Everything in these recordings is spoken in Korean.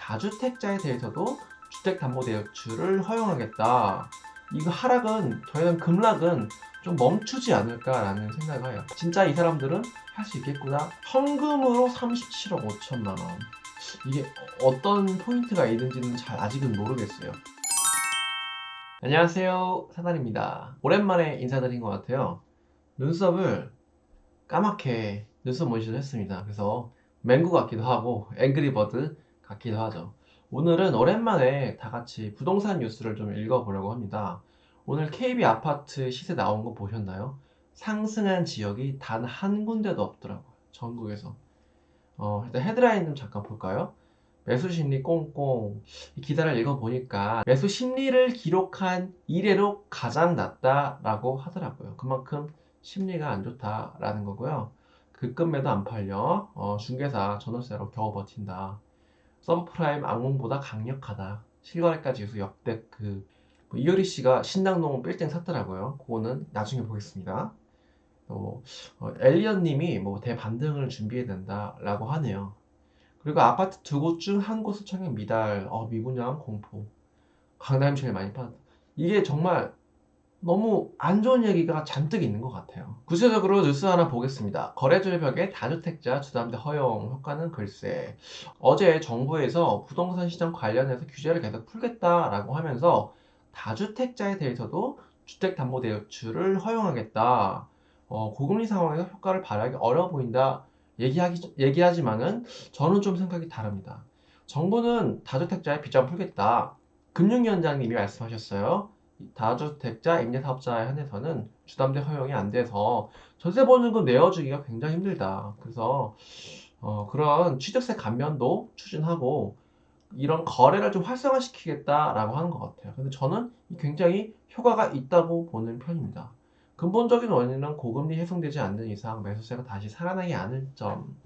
다주택자에 대해서도 주택담보대출을 허용하겠다. 이거 하락은 더 이상 급락은 좀 멈추지 않을까라는 생각을 해요. 진짜 이 사람들은 할 수 있겠구나. 현금으로 37억 5천만 원. 이게 어떤 포인트가 있는지는 잘 아직은 모르겠어요. 안녕하세요, 사단입니다. 오랜만에 인사드린 것 같아요. 눈썹을 까맣게 눈썹 문신을 했습니다. 그래서 맹구 같기도 하고 앵그리버드 같기도 하죠. 오늘은 오랜만에 다 같이 부동산 뉴스를 좀 읽어보려고 합니다. 오늘 KB 아파트 시세 나온 거 보셨나요? 상승한 지역이 단 한 군데도 없더라고요. 전국에서. 일단 헤드라인 좀 잠깐 볼까요? 매수 심리 꽁꽁. 이 기사를 읽어보니까 매수 심리를 기록한 이래로 가장 낮다라고 하더라고요. 그만큼 심리가 안 좋다라는 거고요. 급급 매도 안 팔려. 중개사 전월세로 겨우 버틴다. 서브프라임 악몽보다 강력하다. 실거래가 지수 역대급. 이효리 씨가 신당동 빌딩 샀더라고요. 그거는 나중에 보겠습니다. 엘리언 님이 대반등을 준비해야 된다라고 하네요. 그리고 아파트 두 곳 중 한 곳을 청약 미달, 미분양 공포. 강남이 제일 많이 팔았다. 이게 정말 너무 안 좋은 얘기가 잔뜩 있는 것 같아요. 구체적으로 뉴스 하나 보겠습니다. 거래절벽의 다주택자 주담대 허용 효과는 글쎄. 어제 정부에서 부동산 시장 관련해서 규제를 계속 풀겠다라고 하면서 다주택자에 대해서도 주택담보대출을 허용하겠다. 고금리 상황에서 효과를 발휘하기 어려워 보인다. 얘기하지만은 저는 좀 생각이 다릅니다. 정부는 다주택자의 빚장 풀겠다. 금융위원장님이 말씀하셨어요. 다주택자 임대사업자에 한해서는 주담대 허용이 안 돼서 전세보증금 내어주기가 굉장히 힘들다. 그래서 그런 취득세 감면도 추진하고 이런 거래를 좀 활성화시키겠다라고 하는 것 같아요. 근데 저는 굉장히 효과가 있다고 보는 편입니다. 근본적인 원인은 고금리 해소되지 않는 이상 매수세가 다시 살아나지 않을 점.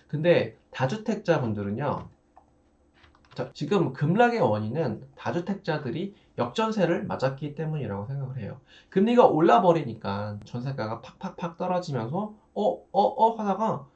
근데 다주택자분들은요. 지금 급락의 원인은 다주택자들이 역전세를 맞았기 때문이라고 생각을 해요. 금리가 올라버리니까 전세가가 팍팍팍 떨어지면서 하다가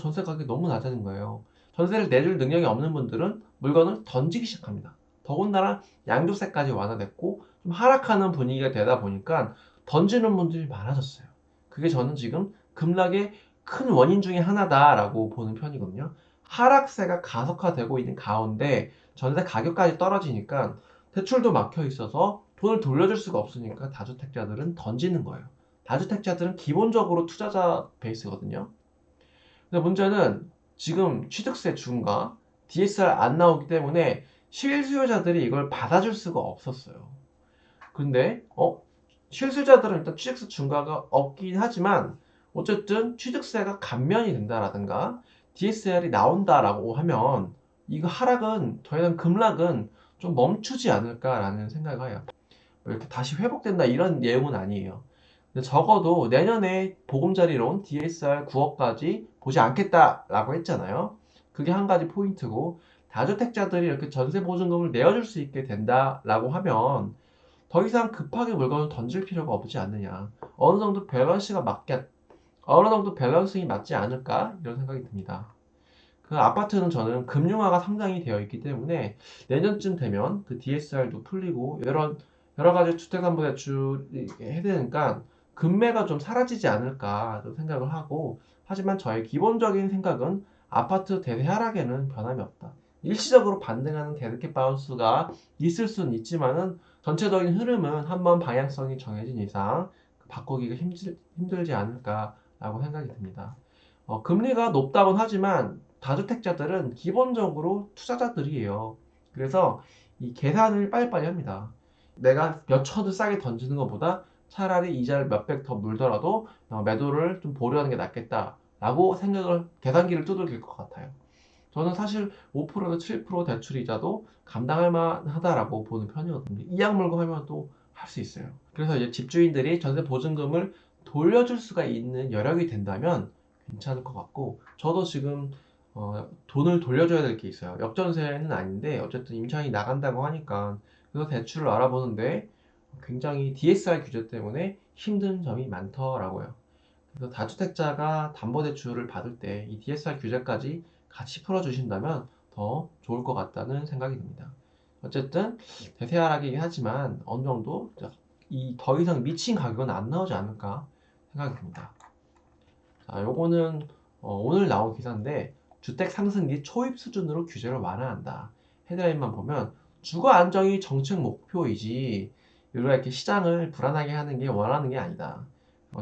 전세 가격이 너무 낮아진 거예요. 전세를 내줄 능력이 없는 분들은 물건을 던지기 시작합니다. 더군다나 양도세까지 완화됐고 좀 하락하는 분위기가 되다 보니까 던지는 분들이 많아졌어요. 그게 저는 지금 급락의 큰 원인 중에 하나다라고 보는 편이거든요. 하락세가 가속화되고 있는 가운데 전세 가격까지 떨어지니까 대출도 막혀 있어서 돈을 돌려줄 수가 없으니까 다주택자들은 던지는 거예요. 다주택자들은 기본적으로 투자자 베이스거든요. 근데 문제는 지금 취득세 중과 DSR 안 나오기 때문에 실수요자들이 이걸 받아줄 수가 없었어요. 근데 실수요자들은 일단 취득세 중과가 없긴 하지만 어쨌든 취득세가 감면이 된다라든가 DSR이 나온다라고 하면 이거 하락은 더 이상 급락은 좀 멈추지 않을까라는 생각을 해요. 이렇게 다시 회복된다 이런 내용은 아니에요. 근데 적어도 내년에 보금자리론 DSR 9억까지 보지 않겠다라고 했잖아요. 그게 한 가지 포인트고 다주택자들이 이렇게 전세 보증금을 내어줄 수 있게 된다라고 하면 더 이상 급하게 물건을 던질 필요가 없지 않느냐. 어느 정도 밸런싱이 맞지 않을까 이런 생각이 듭니다. 그 아파트는 저는 금융화가 상당히 되어 있기 때문에 내년쯤 되면 그 DSR도 풀리고 여러 가지 주택담보대출이 해야 되니까 금매가 좀 사라지지 않을까 생각을 하고 하지만 저의 기본적인 생각은 아파트 대세 하락에는 변함이 없다. 일시적으로 반등하는 데드캣 바운스가 있을 수는 있지만은 전체적인 흐름은 한번 방향성이 정해진 이상 바꾸기가 힘들지 않을까라고 생각이 듭니다. 금리가 높다고는 하지만 다주택자들은 기본적으로 투자자들이에요. 그래서 이 계산을 빨리빨리 합니다. 내가 몇 천을 싸게 던지는 것보다 차라리 이자를 몇백 더 물더라도 매도를 좀 보류하는 게 낫겠다라고 계산기를 두들길 것 같아요. 저는 사실 5%에서 7% 대출 이자도 감당할 만하다라고 보는 편이거든요. 이악 물고 하면 또 할 수 있어요. 그래서 이제 집주인들이 전세 보증금을 돌려줄 수가 있는 여력이 된다면 괜찮을 것 같고 저도 지금 돈을 돌려줘야 될 게 있어요. 역전세는 아닌데 어쨌든 임차인이 나간다고 하니까 그래서 대출을 알아보는데 굉장히 DSR 규제 때문에 힘든 점이 많더라고요. 그래서 다주택자가 담보대출을 받을 때 이 DSR 규제까지 같이 풀어주신다면 더 좋을 것 같다는 생각이 듭니다. 어쨌든 대세하락이긴 하지만 어느 정도 더 이상 미친 가격은 안 나오지 않을까 생각이 듭니다. 자, 요거는 오늘 나온 기사인데 주택 상승기 초입 수준으로 규제를 완화한다. 헤드라인만 보면 주거 안정이 정책 목표이지 이렇게 시장을 불안하게 하는 게 원하는 게 아니다.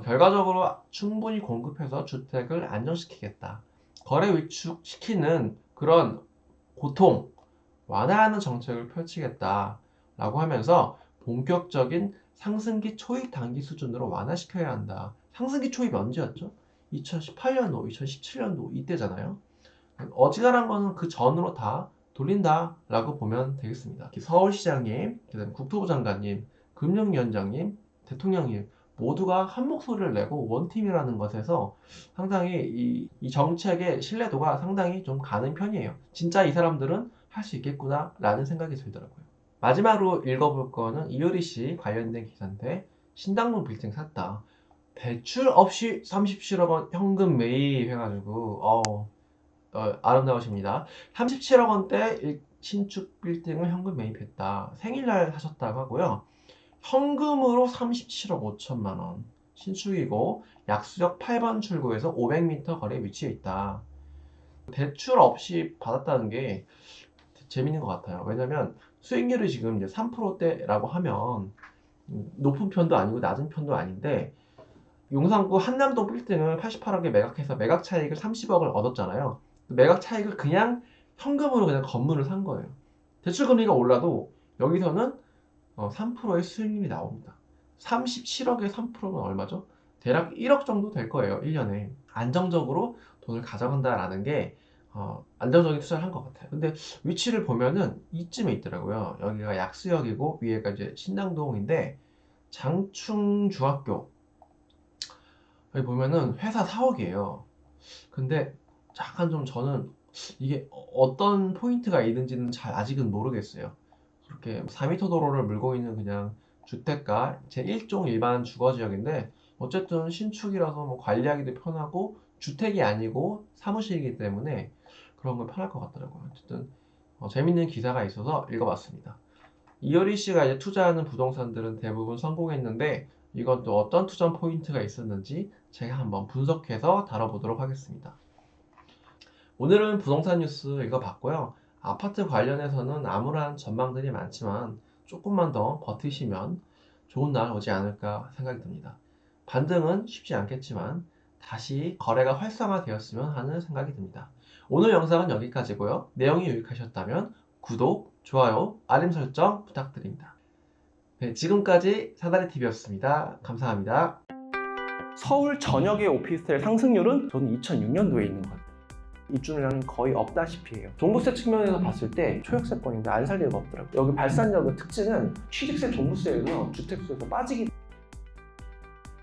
결과적으로 충분히 공급해서 주택을 안정시키겠다. 거래 위축시키는 그런 고통 완화하는 정책을 펼치겠다라고 하면서 본격적인 상승기 초입 단기 수준으로 완화시켜야 한다. 상승기 초입이 언제였죠? 2018년도, 2017년도 이때잖아요. 어지간한 거는 그 전으로 다 돌린다라고 보면 되겠습니다. 서울시장님, 그다음에 국토부 장관님, 금융위원장님, 대통령님 모두가 한 목소리를 내고 원팀이라는 것에서 상당히 이 정책의 신뢰도가 상당히 좀 가는 편이에요. 진짜 이 사람들은 할 수 있겠구나 라는 생각이 들더라고요. 마지막으로 읽어볼 거는 이효리 씨 관련된 기사인데 신당동 빌딩 샀다. 대출 없이 37억 원 현금 매입 해가지고 아름다우십니다. 37억 원대 신축 빌딩을 현금 매입했다. 생일날 하셨다고 하고요. 현금으로 37억 5천만 원. 신축이고 약수역 8번 출구에서 500m 거리에 위치해 있다. 대출 없이 받았다는 게 재밌는 것 같아요. 왜냐면 수익률이 지금 이제 3%대라고 하면 높은 편도 아니고 낮은 편도 아닌데 용산구 한남동 빌딩을 88억에 매각해서 매각 차익을 30억을 얻었잖아요. 매각 차익을 그냥 현금으로 그냥 건물을 산 거예요. 대출 금리가 올라도 여기서는 3%의 수익률이 나옵니다. 37억에 3%면 얼마죠? 대략 1억 정도 될 거예요. 1년에. 안정적으로 돈을 가져간다라는 게 안정적인 투자를 한 것 같아요. 근데 위치를 보면은 이쯤에 있더라고요. 여기가 약수역이고 위에가 이제 신당동인데 장충중학교 여기 보면은 회사 사옥이에요. 근데 약간 좀 저는 이게 어떤 포인트가 있는지는 잘 아직은 모르겠어요. 그렇게 4m 도로를 물고 있는 그냥 주택가 제1종 일반 주거지역인데 어쨌든 신축이라서 뭐 관리하기도 편하고 주택이 아니고 사무실이기 때문에 그런 건 편할 것 같더라고요. 어쨌든 재밌는 기사가 있어서 읽어봤습니다. 이효리 씨가 이제 투자하는 부동산들은 대부분 성공했는데 이건 또 어떤 투자 포인트가 있었는지 제가 한번 분석해서 다뤄보도록 하겠습니다. 오늘은 부동산 뉴스 읽어봤고요. 아파트 관련해서는 암울한 전망들이 많지만 조금만 더 버티시면 좋은 날 오지 않을까 생각이 듭니다. 반등은 쉽지 않겠지만 다시 거래가 활성화되었으면 하는 생각이 듭니다. 오늘 영상은 여기까지고요. 내용이 유익하셨다면 구독, 좋아요, 알림 설정 부탁드립니다. 네, 지금까지 사다리TV였습니다. 감사합니다. 서울 전역의 오피스텔 상승률은 저는 2006년도에 있는 것 같아요. 입주물량이 거의 없다시피 해요. 종부세 측면에서 봤을 때 초역세권인데 안 살 리가 없더라고요. 여기 발산역의 특징은 취득세, 종부세에서 주택수에서 빠지기